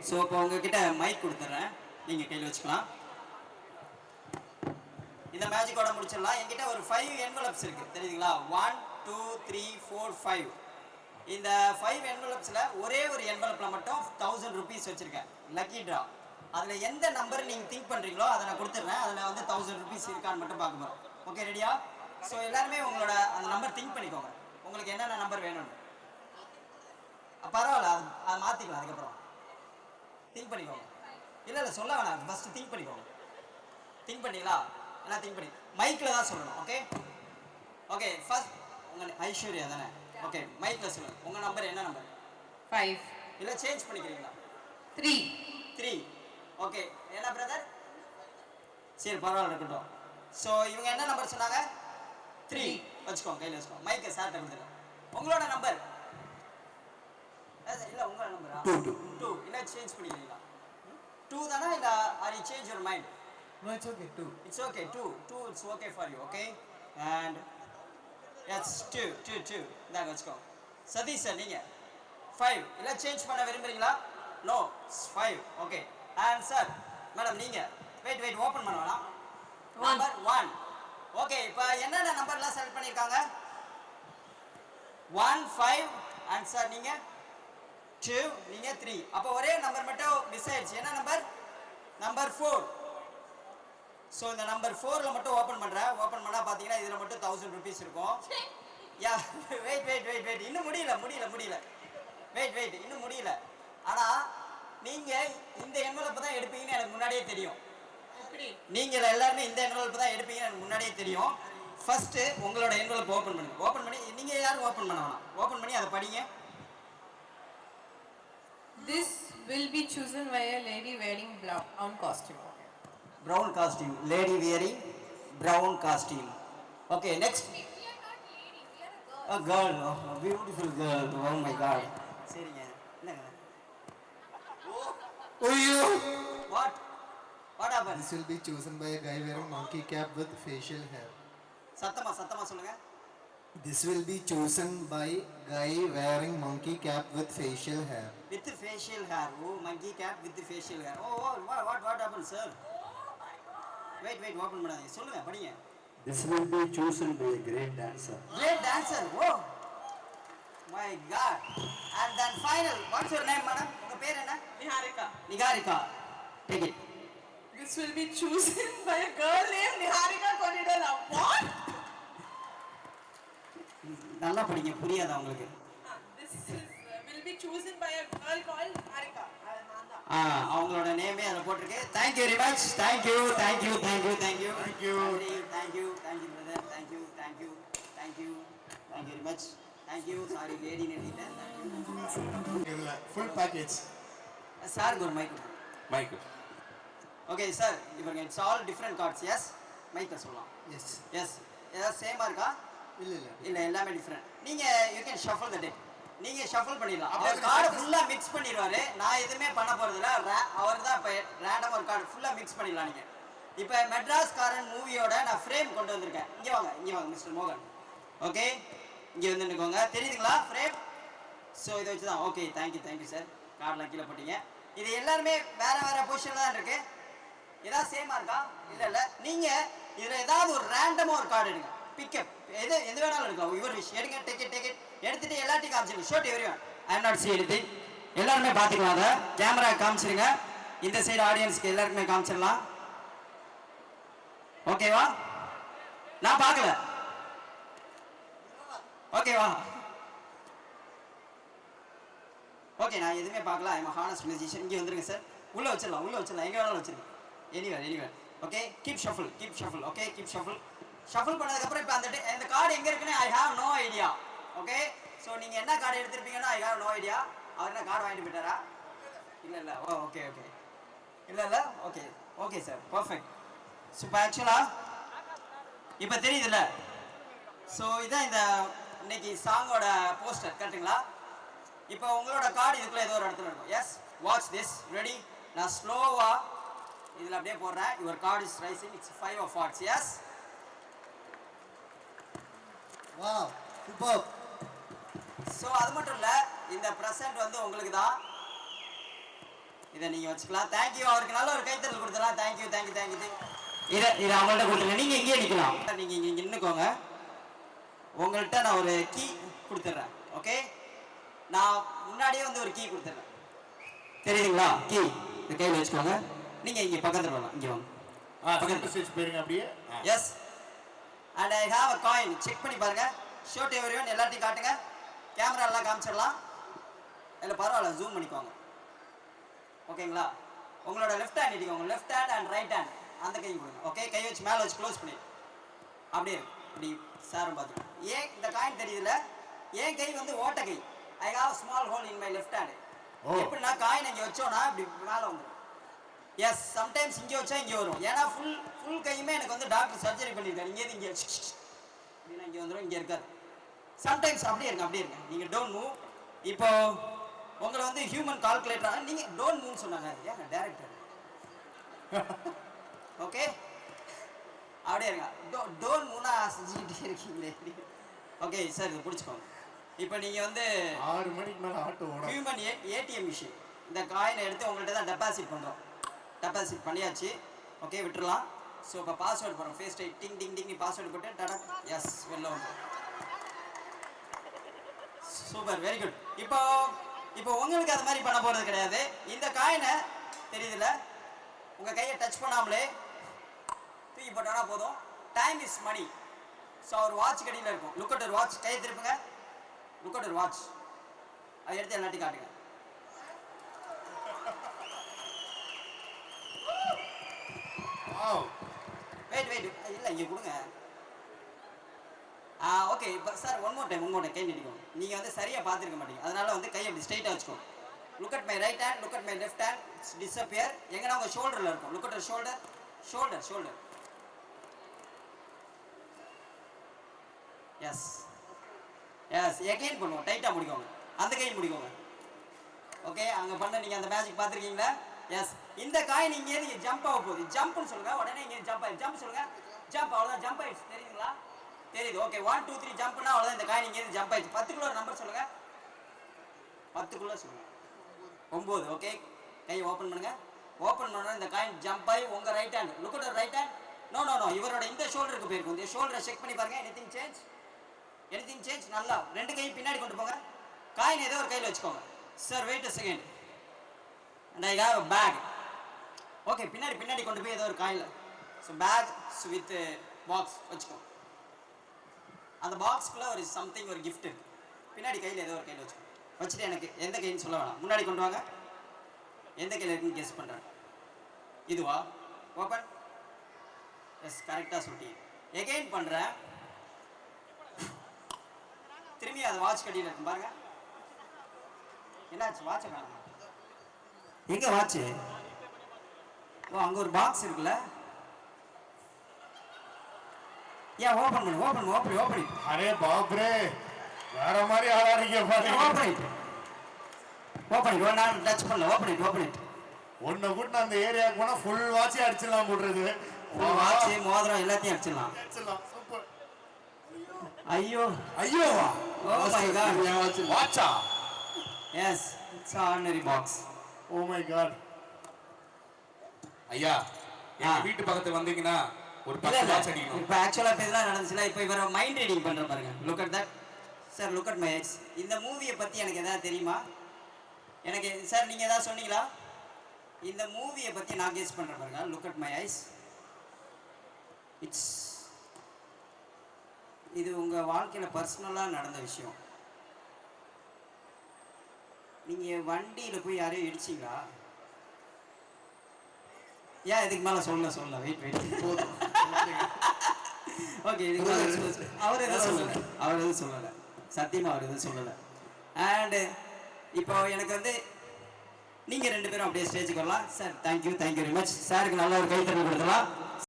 So இப்போ உங்ககிட்ட mic கொடுத்துட்றேன், நீங்கள் கையில் வச்சுக்கலாம். இந்த மேஜிக்கோட முடிச்சிடலாம். என்கிட்ட ஒரு 5 என்வலப்ஸ் இருக்குது, தெரியுதுங்களா? 1 2 3 4 5. இந்த 5 என்வலப்ஸில் ஒரே ஒரு என்வலப்பில் மட்டும் 1000 ருபீஸ் வச்சுருக்கேன், லக்கி ட்ரா. அதில் எந்த நம்பர் நீங்கள் திங்க் பண்ணுறீங்களோ அதை நான் கொடுத்துட்றேன். அதில் வந்து 1000 ருபீஸ் இருக்கான்னு மட்டும் பார்க்க போகிறோம். ஓகே, ரெடியா? ஸோ எல்லாருமே உங்களோட அந்த நம்பர் திங்க் பண்ணிக்கோங்க, உங்களுக்கு என்னென்ன நம்பர் வேணும்னு. பரவாயில்ல, அதை மாற்றிக்கலாம். அதுக்கப்புறம் திங்க் பண்ணிக்கோங்க. இல்லை இல்லை சொல்ல வேணாம், ஃபஸ்ட்டு திங்க் பண்ணிக்கோங்க. திங்க் பண்ணிங்களா? எல்லாம் திங்க் பண்ணி மைக்கில் தான் சொல்லணும். Okay okay. ஃபர்ஸ்ட் உங்கள் ஐஸ்வர்யா தானே? ஓகே, மைக்கில் சொல்லுங்கள். உங்கள் நம்பர் என்ன நம்பர்? 5. இல்லை சேஞ்ச் பண்ணிக்கிறீங்களா? 3. 3. ஓகே, என்ன பிரதர்? சரி, பரவாயில்ல, இருக்கட்டும். ஸோ இவங்க என்ன நம்பர் சொன்னாங்க? 3 வச்சுக்கோங்க, கையில் வச்சுக்கோங்க. மைக்கை சார்ட்ட கொடுத்துருங்க. உங்களோட நம்பர்? இல்லை உங்களோட நம்பரா? 2. இல்லை சேஞ்ச் பண்ணிக்கிறீங்களா? 2 தானே? இல்லை are you change your mind? No, it's okay. 2. It's okay. 2. It's okay for you. Okay. And yes, 2. That let's go. Sadish sir, நீங்க 5. இல்ல சேஞ்ச் பண்ண விரும்புறீங்களா? No, 5. Okay. And sir, madam நீங்க wait ஓபன் பண்ண வேணாம். நம்பர் 1. ஓகே, இப்போ என்னென்ன நம்பர்லாம் செலக்ட் பண்ணிருக்காங்க? 1 5 and sir நீங்க 2, நீங்க 3. அப்போ ஒரே நம்பர் மட்டும் மிஸ் ஆயிடுச்சு. என்ன நம்பர்? நம்பர் 4. ஸோ இந்த நம்பர் 4ல் மட்டும் ஓப்பன் பண்ணுறேன். ஓப்பன் பண்ணால் பார்த்தீங்கன்னா இதில் மட்டும் 1000 ருபீஸ் இருக்கும். யா வெயிட் இன்னும் முடியல. வெயிட் இன்னும் முடியல. ஆனால் நீங்கள் இந்த என்வலப்பை தான் எடுப்பீங்கன்னு எனக்கு முன்னாடியே தெரியும். நீங்கள் எல்லாருமே இந்த என்வலப்பை தான் எடுப்பீங்கன்னு எனக்கு முன்னாடியே தெரியும். ஃபர்ஸ்ட்டு உங்களோட என்வலப் ஓப்பன் பண்ணுங்க. ஓப்பன் பண்ணி நீங்கள் யாரும் ஓப்பன் பண்ண வேணாம். ஓப்பன் பண்ணி அதை படிங்க. This will be chosen by a lady wearing brown costume. Brown costume, lady wearing brown costume. Okay, next. We are not lady, we are A a girl. girl, oh, a beautiful girl. Oh my God. சரிங்க. என்னங்க? What happened? This will be chosen by a guy wearing monkey cap with facial hair. சத்தமா சொல்லுங்க. This will be chosen by guy wearing monkey cap with facial hair. With facial hair. Oh, monkey cap with facial hair. Oh, what happened, sir? Wait, open பண்ணாதீங்க. சொல்லுங்க, படிங்க. This will be chosen by a great dancer. Great dancer. Oh my God. And then final, what's your name, madam? உங்க பேர் என்ன? Niharika. Take it. This will be chosen by a girl named Niharika Konidala. What? நல்லா படிங்க, புரியாதா உங்களுக்கு? This will be chosen by a girl called Niharika. அவங்களோட நேமே அதில் போட்டிருக்கு. Thank you very much. Thank you brother. Thank you very much. Thank you. Sorry lady நினைட்டேன். Full package. சாருக்கு ஒரு மைக். Mike. ஓகே சார், இப்போ it's all different cards. Yes, மைக்கை சொல்லலாம். Yes. ஏதாவது சேமாக இருக்கா? இல்லை எல்லாமே டிஃப்ரெண்ட். நீங்கள் you can shuffle the tech. நீங்கள் ஷஃபிள் பண்ணிடலாம். அவர் கார்டை ஃபுல்லாக மிக்ஸ் பண்ணிடுவார். நான் எதுவுமே பண்ண போகிறதில்ல. அவர் தான் இப்போ ரேண்டமாக ஒரு கார்டு ஃபுல்லாக மிக்ஸ் பண்ணிடலாம். நீங்கள் இப்போ மெட்ராஸ்காரன் மூவியோட நான் ஃப்ரேம் கொண்டு வந்திருக்கேன். இங்கே வாங்க மிஸ்டர் மோகன். ஓகே, இங்கே வந்து நிற்கோங்க. தெரியுதுங்களா ஃப்ரேம்? ஸோ இதை வச்சு தான். Okay, thank you sir. கார்டெலாம் கீழே போட்டீங்க. இது எல்லாருமே வேறு பொசிஷனில் தான் இருக்குது. ஏதாவது சேமாக இருக்கா? இல்லை. நீங்கள் இதில் ஏதாவது ஒரு ரேண்டமாக ஒரு கார்டு எடுங்க. பிக்கப் எது வேணாலும் எடுக்கலாம். Your wish. எடுங்க. டேக் இட் எடுத்துட்டு எல்லாத்தையும் காமிச்சிருங்க. Showed everyone. I am not see anything. எல்லாருமே பார்த்துக்கலாம். அதை கேமரா காமிச்சிருங்க. இந்த சைடு ஆடியன்ஸ்க்கு எல்லாருக்குமே காமிச்சிடலாம். ஓகேவா? நான் பார்க்கல. ஓகேவா? ஓகே, நான் எதுவுமே பார்க்கல. I am honest musician. இங்கே வந்துருங்க சார். உள்ளே வச்சிடலாம். எங்கே வேணாலும் வச்சிருங்க. Anywhere. Okay, keep shuffle. Okay, keep shuffle. Shuffle பண்ணதுக்கப்புறம் இப்போ அந்த கார்டு எங்கே இருக்குன்னு I have no idea. Okay, so நீங்கள் என்ன கார்டு எடுத்திருப்பீங்கன்னா ஐ ஹாவ் நோ ஐடியா. அவர் என்ன கார்டு வாங்கிட்டு போயிட்டாரா? இல்லை. ஓகே. இல்லை. Okay sir, perfect. ஸோ இப்போ ஆக்சுவலாக இப்போ தெரியுதுல்ல? ஸோ இதான் இந்த இன்னைக்கு சாங்கோட போஸ்டர். கரெக்டுங்களா? இப்போ உங்களோட கார்டு இதுக்குள்ளே ஏதோ ஒரு இடத்துல இருக்கும். Yes, watch this. ரெடி? நான் ஸ்லோவாக இதில் அப்படியே போடுறேன். Your card is rising. It's 5 of hearts. Yes. Wow, superb. So அது மட்டும் இல்லை, இந்த ப்ரெசென்ட் வந்து உங்களுக்கு தான். இதை நீங்க வச்சுக்கலாம். தேங்க்யூ. அவருக்கு நல்ல ஒரு கைத்தறல் கொடுத்துடலாம். Thank you thank you thank you. இதை அவங்கள்ட்ட கொடுத்துருங்க. நீங்க இங்கேயே நிக்கலாம். நீங்க இங்க நின்னுக்கோங்க. உங்கள்கிட்ட நான் ஒரு கீ கொடுத்துட்றேன். ஓகே, நான் முன்னாடியே வந்து ஒரு கீ கொடுத்துட்றேன். தெரியுதுங்களா? கீ இந்த கையில் வச்சுக்கோங்க. நீங்க இங்க பக்கத்துல வரலாம். இங்க வாங்க. பக்கத்து ஸ்டேஜ் போயிருங்க அப்படியே. Yes, and I have a coin. Check பண்ணி பாருங்க. ஷோட் எவரிவன் எல்லாத்தையும் காட்டுங்க. கேமரா எல்லாம் காமிச்சிடலாம். இல்லை பரவாயில்ல, ஜூம் பண்ணிக்கோங்க. ஓகேங்களா? உங்களோட லெஃப்ட் ஹேண்ட் இடிக்கோங்க. Left hand and right hand அந்த கை கொடுங்க. ஓகே, கை வச்சு மேலே வச்சு க்ளோஸ் பண்ணி அப்படியே இருக்கு. இப்படி சாரும் பார்த்துக்கோங்க. ஏன் இந்த காயின் தெரியுதுல? ஏன் கை வந்து ஓட்ட கை. I have small hole in my left hand. எப்படின்னா காயின் இங்கே வச்சோன்னா இப்படி மேலே வந்துடும். எஸ், சம்டைம்ஸ் இங்கே வச்சா இங்கே வரும். ஏன்னா ஃபுல் கையுமே எனக்கு வந்து டாக்டர் சர்ஜரி பண்ணியிருக்காரு. இங்கேருந்து இங்கே அப்படின்னா இங்கே வந்துடும், இங்கே இருக்காது. சம்டைம்ஸ் அப்படியே இருங்க, அப்படியே இருங்க. நீங்கள் டோன்ட் மூவ். இப்போ உங்களை வந்து ஹியூமன் கால்குலேட்டர் நீங்கள் டோன்ட் மூவ்னு சொன்னாங்க. ஏங்க டேரக்டர்? ஓகே, அப்படியே இருங்க. டோன்ட் மூவ்னா செஞ்சுக்கிட்டே இருக்கீங்களே. ஓகே சார், இது பிடிச்சிக்கோங்க. இப்போ நீங்கள் வந்து 6 மணிக்கு மேலே ஆட்டோ ஓடும். Human ATM machine. இந்த காயினை எடுத்து உங்கள்கிட்ட தான் டெபாசிட் பண்ணுறோம். டெபாசிட் பண்ணியாச்சு. ஓகே, விட்டுறலாம். ஸோ இப்போ பாஸ்வேர்டு போகிறோம். ஃபேஸ் டைட் டிங் டிங் டிங் பாஸ்வேர்டு போட்டு டாடா. எஸ், வெளில வந்து சூப்பர், வெரி குட். இப்போ உங்களுக்கு அது மாதிரி பண்ண போகிறது கிடையாது. இந்த காயினை தெரியுதுல்ல, உங்கள் கையை டச் பண்ணாமலே தூக்கி போட்டோன்னா போதும். Time is money. ஸோ அவர் வாட்ச் கடியில் இருக்கும். Look at your watch. கையை திருப்புங்க. Look at your watch. அதை எடுத்து எல்லாத்தையும் காட்டுங்க. வெயிட் இல்லை, இங்கே கொடுங்க. ஓகே, இப்போ சார் ஒன் மோர் டைம் கை நீட்டிக்கோங்க. நீங்கள் வந்து சரியாக பார்த்துருக்க மாட்டீங்க. அதனால வந்து கையை அப்படி ஸ்ட்ரைட்டாக வச்சுக்கோங்க. Look at my right hand, look at my left hand. Disappear. எங்கன்னா உங்கள் ஷோல்டரில் இருக்கும். Look at shoulder. Yes, again பண்ணுவோம். டைட்டாக முடிக்கோங்க. அந்த கை முடிக்கோங்க. ஓகே, அங்கே பண்ண நீங்கள் அந்த மேஜிக் பார்த்துருக்கீங்களா? எஸ், இந்த காயின் இங்கே நீங்கள் ஜம்ப் ஆக போகுது. ஜம்ப்னு சொல்லுங்க. உடனே இங்கே ஜம்ப் சொல்லுங்க. ஜம்ப், அவ்வளோதான். ஜம்ப் ஆயிடுச்சு. தெரியுதுங்களா? தெரியுது. ஓகே, 1 2 3 ஜம்ப்னா அவ்வளோதான். இந்த காயின் இங்கே ஜம்ப் ஆயிடுச்சு. 10க்குள்ள ஒரு நம்பர் சொல்லுங்க. 10க்குள்ள சொல்லுங்க. 9. ஓகே, கையை ஓப்பன் பண்ணுங்க. ஓப்பன் பண்ணா இந்த காயின் ஜம்ப் ஆகி உங்கள் right hand. Look at right hand. No இவரோட இந்த ஷோல்டருக்கு போயிருக்கும். இந்த ஷோல்டரை செக் பண்ணி பாருங்க. Anything change? நல்லா 2 கையும் பின்னாடி கொண்டு போங்க. காயின் ஏதோ ஒரு கையில் வச்சுக்கோங்க. Sir wait a second. And I have a bag. Okay, பின்னாடி கொண்டு போய் ஏதோ ஒரு காயில். ஸோ பேக் வித் பாக்ஸ் வச்சுக்கோங்க. அந்த பாக்ஸ்க்குள்ள ஒரு சம்திங், ஒரு கிஃப்ட் இருக்கு. பின்னாடி கையில் ஏதோ ஒரு கையில் வச்சுக்கோங்க. வச்சுட்டு எனக்கு எந்த கைன்னு சொல்ல வேணாம். முன்னாடி கொண்டு வாங்க. எந்த கையில் இருக்குன்னு கெஸ் பண்ணுறேன். இதுவா? ஓப்பன். எஸ், கரெக்டாக சொல்லிட்டீங்க. எகைன் பண்ணுறேன். திரும்பி அது வாட்ச் கடியில் இருக்கும் பாருங்க. என்னாச்சு? வாட்சை காணுமா? எங்க வாட்ச்? ஓ, அங்க ஒரு பாக்ஸ் இருக்குல்ல. ஏன் ஓபன் பண்ணு. ஓபன். அரே பாப்ரே, வேற மாதிரி ஆளாறீங்க பாருங்க. ஓபன். நான் டச் பண்ணல. Open it. ஒன்ன கூட்ட அந்த ஏரியாக்கு போனா ஃபுல் வாட்ச் அடிச்சிடலாம் போடுறது. வாட்ச், மோதிரம் எல்லாத்தையும் அடிச்சிடலாம். சூப்பர். ஐயோவா? Oh my god. வாட்சா? Yes, it's ordinary box. Oh my god. ஐயா, எங்க வீட்டு பக்கத்துல வந்தீங்கன்னா ஒரு 10 வாட்ச் அடிக்கணும். இப்போ ஆக்சுவலா இதெல்லாம் நடந்துச்சுல. இப்போ இவர மைண்ட் ரீடிங் பண்ற பாருங்க. Look at that. Sir, look at my ice. இந்த மூவியை பத்தி எனக்கு ஏதாவது தெரியுமா? எனக்கு சார் நீங்க ஏதாவது சொன்னீங்களா? இந்த மூவியை பத்தி நான் கெஸ் பண்றேன் பாருங்க. Look at my ice. இது உங்க வாழ்க்கையில பர்சனலா நடந்த விஷயம். நீங்க வண்டியில போய் யாரையும் இடிச்சீங்களா? ஏன் இதுக்கு மேல சொல்ல வெயிட் போதும். ஓகே, அவர் எதுவும் சொல்லல. சத்தியமா அவர் எதுவும் சொல்லல. அண்ட் இப்போ எனக்கு வந்து நீங்க 2 பேரும் அப்படியே ஸ்டேஜுக்கு வரலாம். Sir, thank you very much. சாருக்கு நல்ல ஒரு கைத்தறி கொடுக்கலாம்.